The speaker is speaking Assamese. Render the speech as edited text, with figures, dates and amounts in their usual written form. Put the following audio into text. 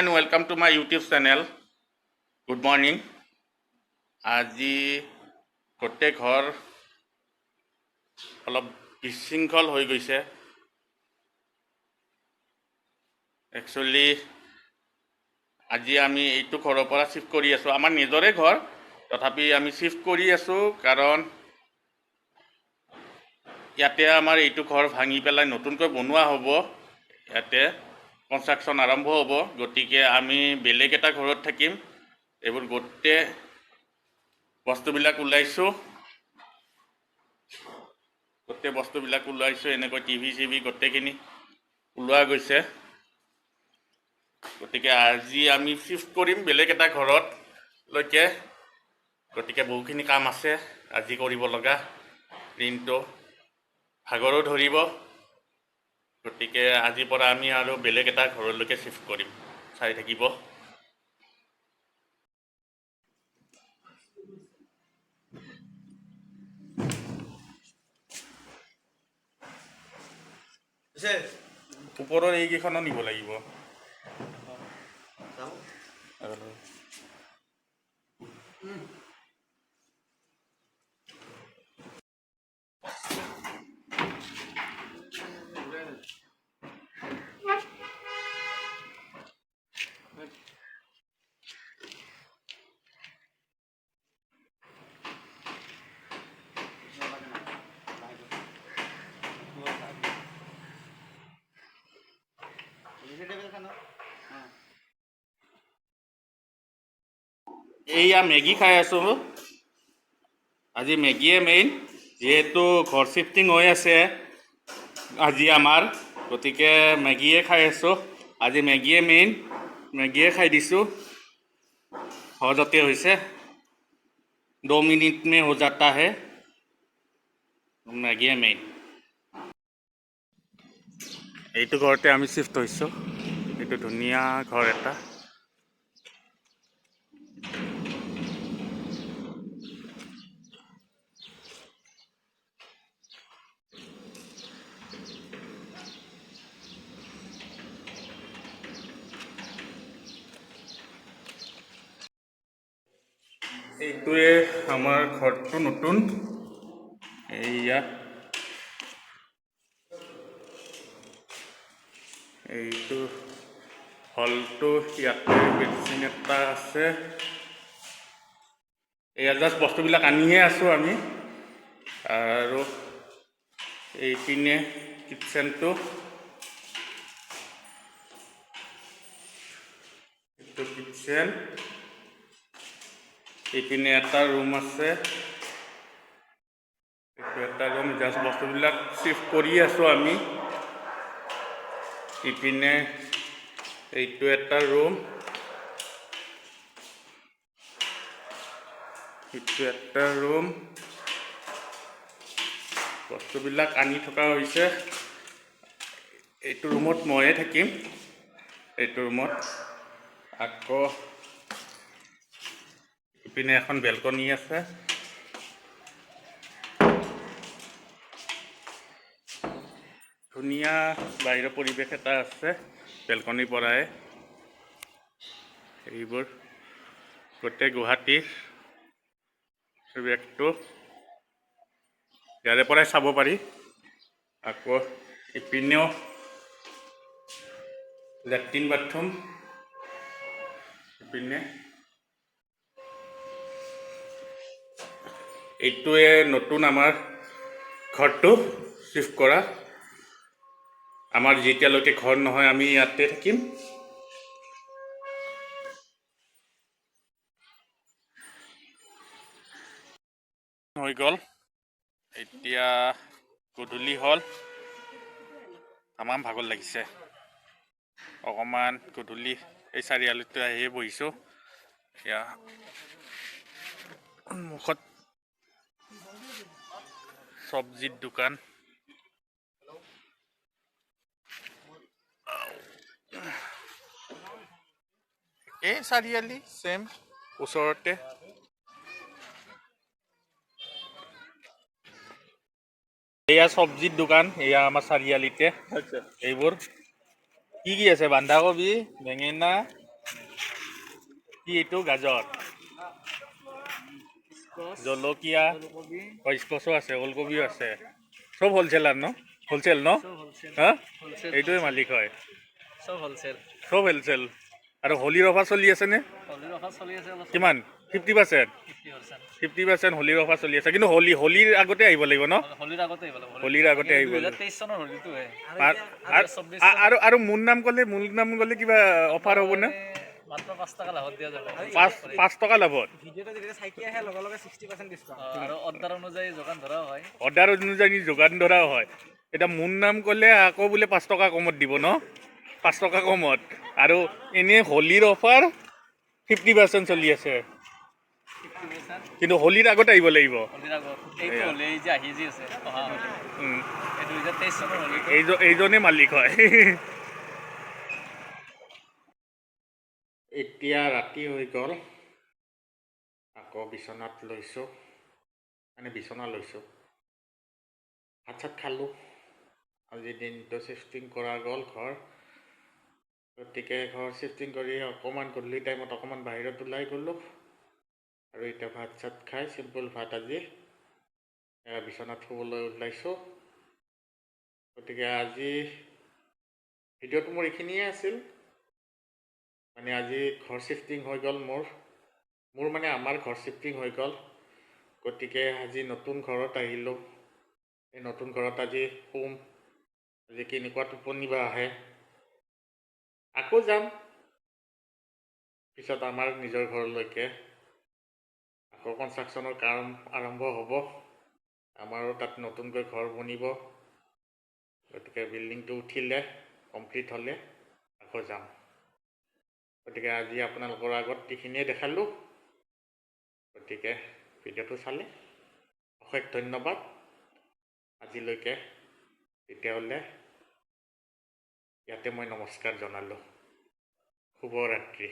and welcome to my YouTube channel. Good morning. আজি গোটেই ঘৰ অলপ বিশৃংখল হৈ গৈছে। একচুৱেলি আজি আমি এইটো ঘৰৰ পৰা শিফ্ট কৰি আছোঁ। আমাৰ নিজৰে ঘৰ, তথাপি আমি শিফ্ট কৰি আছোঁ কাৰণ ইয়াতে আমাৰ এইটো ঘৰ ভাঙি পেলাই নতুনকৈ বনোৱা হ'ব। ইয়াতে কনষ্ট্ৰাকশ্যন আৰম্ভ হ'ব, গতিকে আমি বেলেগ এটা ঘৰত থাকিম। এইবোৰ গোটেই বস্তুবিলাক ওলাইছোঁ, এনেকৈ টিভি চিভি গোটেইখিনি ওলোৱা গৈছে। গতিকে আজি আমি শিফ্ট কৰিম বেলেগ এটা ঘৰতলৈকে। গতিকে বহুখিনি কাম আছে আজি কৰিব লগা, দিনটো ভাগৰো ধৰিব। গতিকে আজিৰ পৰা আমি আৰু বেলেগ এটা ঘৰলৈকে শিফ্ট কৰিম, চাই থাকিব। ওপৰৰ এইকেইখনো নিব লাগিব। এইয়া মেগী খাই আছোঁ। আজি মেগীয়ে মেইন, যিহেতু ঘৰ শিফ্টিং হৈ আছে আজি আমাৰ, গতিকে মেগীয়ে খাই আছোঁ। আজি মেগীয়ে মেইন, মেগীয়ে খাই দিছোঁ। সহজতে হৈছে, 2 মিনিট में हो जाता है, মেগীয়ে মেইন। এইটো ঘৰতে আমি শিফ্ট হৈছোঁ। এইটো ধুনীয়া ঘৰ এটা। এইটোৱে আমাৰ ঘৰটো নতুন। এইয়া এইটো হলটো, ইয়াতে বেডচিন এটা আছে। এয়া জাষ্ট বস্তুবিলাক আনিহে আছোঁ আমি। আৰু এইপিনে কিটচেনটো, এইটো কিটচেন। এইপিনে এটা ৰুম আছে, এইটো এটা ৰুম। জাষ্ট বস্তুবিলাক শিফ্ট কৰি আছোঁ আমি। ইপিনে এইটো এটা ৰুম, এইটো এটা ৰুম। বস্তুবিলাক আনি থকা হৈছে। এইটো ৰুমত ময়ে থাকিম, এইটো ৰুমত। আকৌ ইপিনে এখন বেলকনি আছে। ধুনীয়া বাহিৰৰ পৰিৱেশ এটা আছে বেলকনিৰ পৰাই। এইবোৰ গোটেই গুৱাহাটীৰ পৰিৱেশটো ইয়াৰে পৰাই চাব পাৰি। আকৌ ইপিনেও লেট্ৰিন বাথৰুম। ইপিনে এইটোৱে নতুন আমাৰ ঘৰটো শিফ্ট কৰা। আমাৰ যেতিয়ালৈকে ঘৰ নহয় আমি ইয়াতে থাকিম। হৈ গ'ল, এতিয়া গধূলি হ'ল। তামাম ভাগৰ লাগিছে। অকণমান গধূলি এই চাৰিআলিতে আহিয়ে বহিছোঁ। এতিয়া মুখত চব্জিৰ দোকান। এই চাৰিআলি চেম ওচৰতে। এয়া চব্জিৰ দোকান, এয়া আমাৰ চাৰিআলিতে। এইবোৰ কি আছে? বন্ধাকবি, বেঙেনা, কি এইটো গাজৰ জলকীয়া স্কচো আছে ওলকবিও আছে চব হ'লচেলাৰ ন হ'লচেল ন হা এইটোৱে মালিক হয় চব হ'লচেল চব হ'লচেল আৰু হোলীৰ অফাৰ চলি আছেনে কিমান 50% 50% হোলীৰ অফাৰ চলি আছে কিন্তু হোলীৰ আগতে আহিব লাগিব ন হোলীৰ আগতে আহিব আৰু মোৰ নাম গ'লে কিবা অফাৰ হ'ব নে 5 টকা লাভত অৰ্ডাৰ অনুযায়ী যোগান ধৰাও হয় এতিয়া মোৰ নাম ক'লে আকৌ বোলে 5 টকা কমত দিব ন 5 টকা কমত আৰু এনেই হোলীৰ অফাৰ 50% চলি আছে কিন্তু হোলীৰ আগতে আহিব লাগিব এইজনে মালিক হয় এতিয়া ৰাতি হৈ গ'ল আকৌ বিচনাত লৈছোঁ বিচনা লৈছোঁ ভাত চাত খালোঁ আজি দিনটো চিফটিং কৰা গ'ল ঘৰ গতিকে ঘৰ চিফটিং কৰি অকণমান গধূলি টাইমত অকণমান বাহিৰত ওলাই গ'লোঁ আৰু এতিয়া ভাত চাত খাই চিম্পুল ভাত আজি বিচনাত শুবলৈ ওলাইছোঁ গতিকে আজি ভিডিঅ'টো মোৰ এইখিনিয়ে আছিল আজি ঘৰ চিফটিং হৈ গ'ল মোৰ আমাৰ ঘৰ চিফটিং হৈ গ'ল গতিকে আজি নতুন ঘৰত আহিলোঁ এই নতুন ঘৰত আজি শুম আজি কেনেকুৱা টোপনি বা আহে আকৌ যাম পিছত আমাৰ নিজৰ ঘৰলৈকে আকৌ কনষ্ট্ৰাকশ্যনৰ কাম আৰম্ভ হ'ব আমাৰো তাত নতুনকৈ ঘৰ বনিব গতিকে বিল্ডিংটো উঠিলে কমপ্লিট হ'লে আকৌ যাম গতিকে আজি আপোনালোকৰ আগত এইখিনিয়ে দেখালোঁ গতিকে ভিডিঅ'টো চালে অশেষ ধন্যবাদ আজিলৈকে তেতিয়াহ'লে ইয়াতে মই নমস্কাৰ জনালোঁ শুভৰাত্ৰি